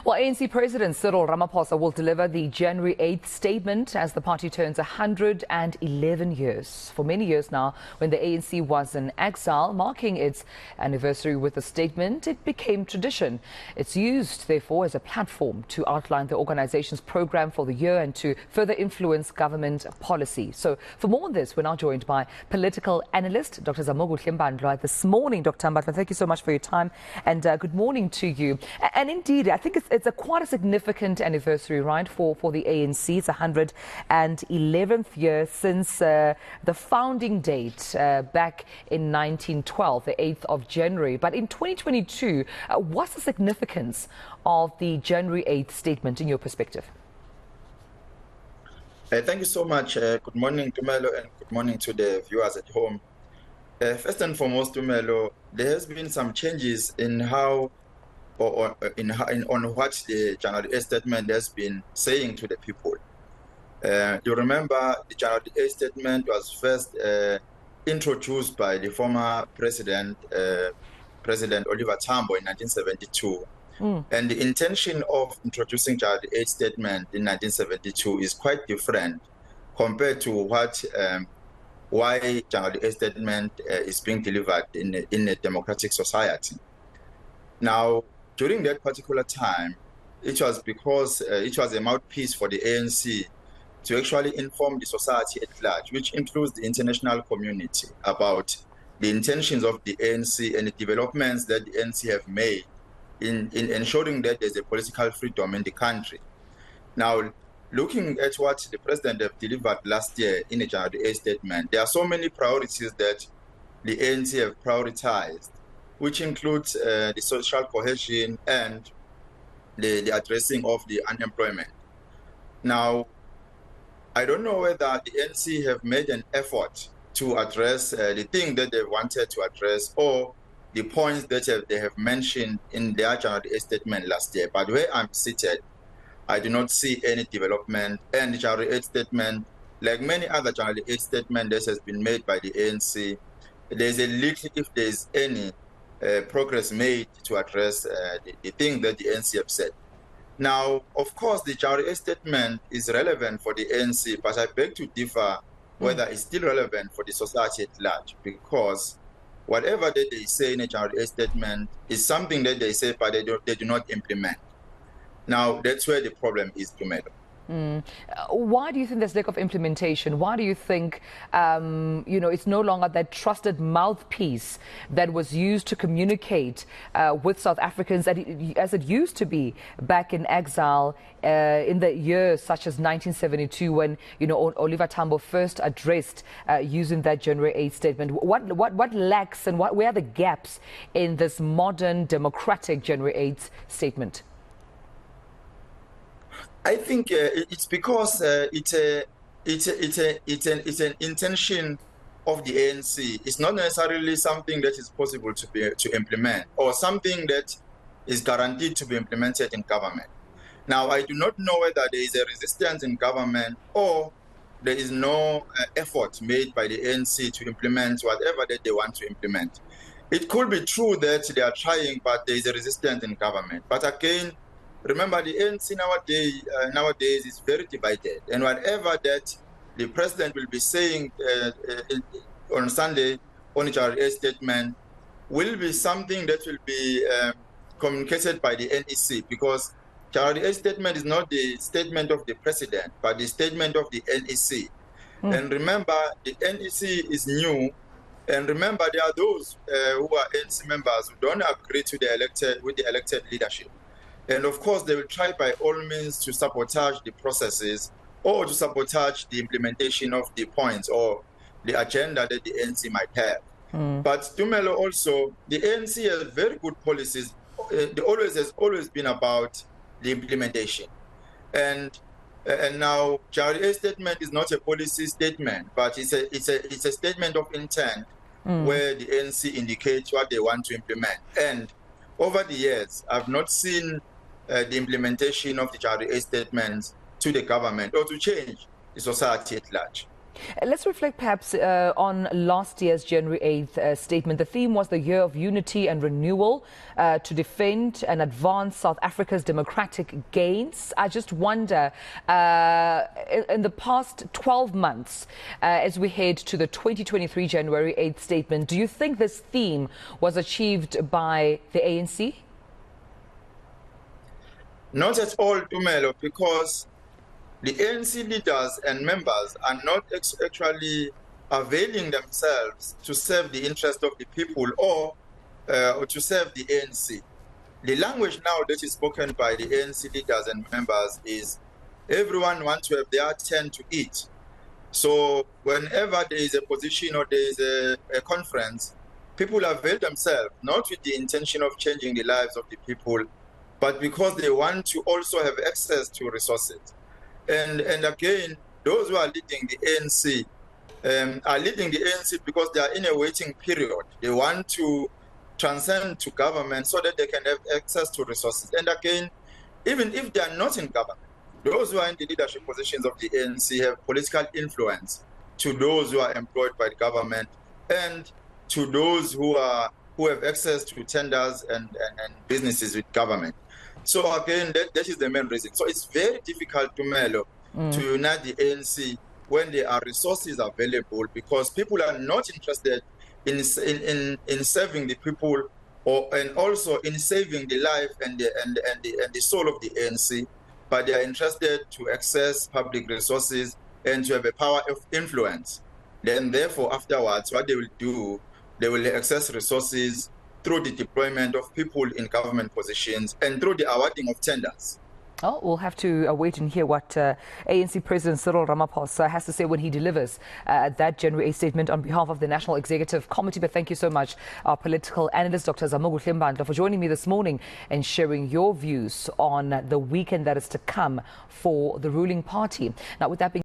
Well, ANC President Cyril Ramaphosa will deliver the January 8th statement as the party turns 111 years. For many years now, when the ANC was in exile, marking its anniversary with a statement, it became tradition. It's used, therefore, as a platform to outline the organization's program for the year and to further influence government policy. So, for more on this, we're now joined by political analyst Dr. Zamokuhle Mbandlwa this morning. Dr. Mbandlwa, thank you so much for your time and good morning to you. And indeed, I think it's quite a significant anniversary, right, for the ANC. It's 111th year since the founding date back in 1912, the 8th of January. But in 2022, what's the significance of the January 8th statement in your perspective? Thank you so much. Good morning, Tumelo, and good morning to the viewers at home. First and foremost, Tumelo, there has been some changes in how on what the January 8th statement has been saying to the people. You remember the January 8th statement was first introduced by the former President Oliver Tambo in 1972. And the intention of introducing January 8th statement in 1972 is quite different compared to why January 8th statement is being delivered in a democratic society. Now, during that particular time, it was because it was a mouthpiece for the ANC to actually inform the society at large, which includes the international community, about the intentions of the ANC and the developments that the ANC have made in ensuring that there's a political freedom in the country. Now, looking at what the president have delivered last year in a January 8th statement, there are so many priorities that the ANC have prioritized, which includes the social cohesion and the addressing of the unemployment. Now, I don't know whether the ANC have made an effort to address the thing that they wanted to address or the points that they have mentioned in their January 8th statement last year. But where I'm seated, I do not see any development. And the January 8th statement, like many other January 8th statements that has been made by the ANC, there's a little, if there's any progress made to address the thing that the ANC have said. Now, of course, the January 8th statement is relevant for the ANC, but I beg to differ whether it's still relevant for the society at large, because whatever that they say in a January 8th statement is something that they say, but they do not implement. Now, that's where the problem is, Tumelo. Why do you think there's lack of implementation? Why do you think, it's no longer that trusted mouthpiece that was used to communicate with South Africans as it used to be back in exile in the years such as 1972 when, Oliver Tambo first addressed using that January 8th statement? What lacks and where are the gaps in this modern democratic January 8th statement? I think it's because it's an intention of the ANC. It's not necessarily something that is possible to implement or something that is guaranteed to be implemented in government. Now, I do not know whether there is a resistance in government or there is no effort made by the ANC to implement whatever that they want to implement. It could be true that they are trying, but there is a resistance in government. But again, remember, the ANC nowadays is very divided, and whatever that the president will be saying on Sunday on the January 8th statement will be something that will be communicated by the NEC, because January 8th statement is not the statement of the president, but the statement of the NEC. And remember, the NEC is new, and remember, there are those who are NEC members who don't agree with the elected leadership. And of course, they will try by all means to sabotage the processes or to sabotage the implementation of the points or the agenda that the ANC might have. But Tumelo, also, the ANC has very good policies. Has always been about the implementation. And now, January 8th statement is not a policy statement, but it's a statement of intent where the ANC indicates what they want to implement. And over the years, I've not seen the implementation of the January 8th statements to the government or to change the society at large. Let's reflect perhaps on last year's January 8th statement. The theme was the year of unity and renewal to defend and advance South Africa's democratic gains. I just wonder, in the past 12 months, as we head to the 2023 January 8th statement, do you think this theme was achieved by the ANC? Not at all, Tumelo, because the ANC leaders and members are not actually availing themselves to serve the interest of the people or to serve the ANC. The language now that is spoken by the ANC leaders and members is everyone wants to have their turn to eat. So whenever there is a position or there is a conference, people avail themselves, not with the intention of changing the lives of the people, but because they want to also have access to resources. And again, those who are leading the ANC are leading the ANC because they are in a waiting period. They want to transcend to government so that they can have access to resources. And again, even if they are not in government, those who are in the leadership positions of the ANC have political influence to those who are employed by the government and to those who have access to tenders and businesses with government. So again, that is the main reason. So it's very difficult to unite the ANC when there are resources available, because people are not interested in serving the people and also in saving the life and the soul of the ANC, but they are interested to access public resources and to have a power of influence. Then therefore afterwards, what they will do, they will access resources through the deployment of people in government positions and through the awarding of tenders. Oh, we'll have to wait and hear what ANC President Cyril Ramaphosa has to say when he delivers that January 8th statement on behalf of the National Executive Committee. But thank you so much, our political analyst, Dr. Zamokuhle Mbandlwa, for joining me this morning and sharing your views on the weekend that is to come for the ruling party. Now, with that being